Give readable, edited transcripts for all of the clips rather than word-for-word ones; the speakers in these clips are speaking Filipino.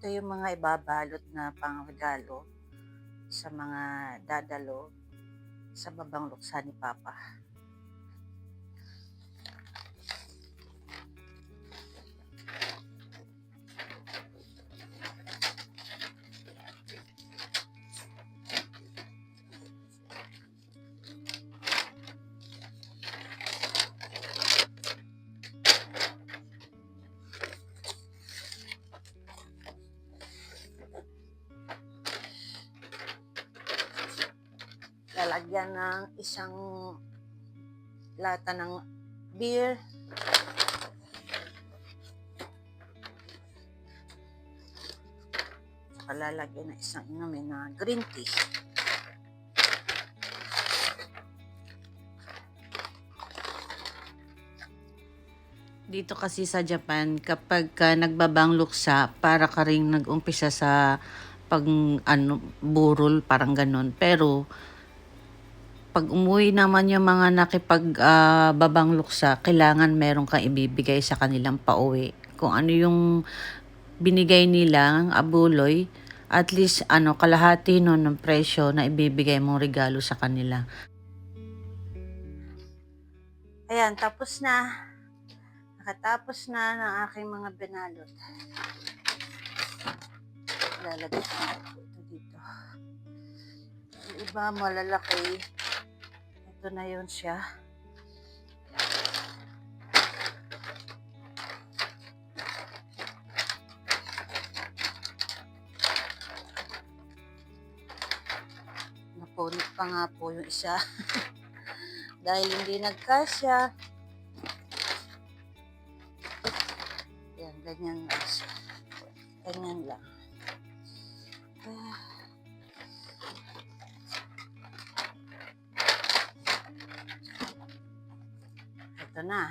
Ito yung mga ibabalot na pangregalo sa mga dadalo sa babang luksa ni Papa. Lalagyan ng isang lata ng beer. Saka lalagyan ng isang inumin na green tea. Dito kasi sa Japan, kapag nagbabang luksa, para ka ring nag-umpisa sa burol, parang ganon. Pero, pag umuwi naman yung mga babang luksa, kailangan meron kang ibibigay sa kanilang pauwi. Kung ano yung binigay nila, abuloy, at least kalahati nun ng presyo na ibibigay mong regalo sa kanila. Ayan, tapos na. Nakatapos na ng aking mga binalot. Lalagay ko ito dito. Yung iba malalaki. Ito na yun siya. Napunit pa nga po yung isa. Dahil hindi nagkasya. Yan, ganyan lang siya. Ganyan lang. Ito na,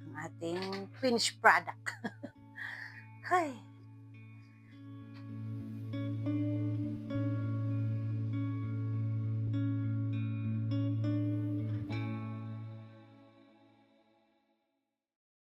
ang ating finished product. Hay!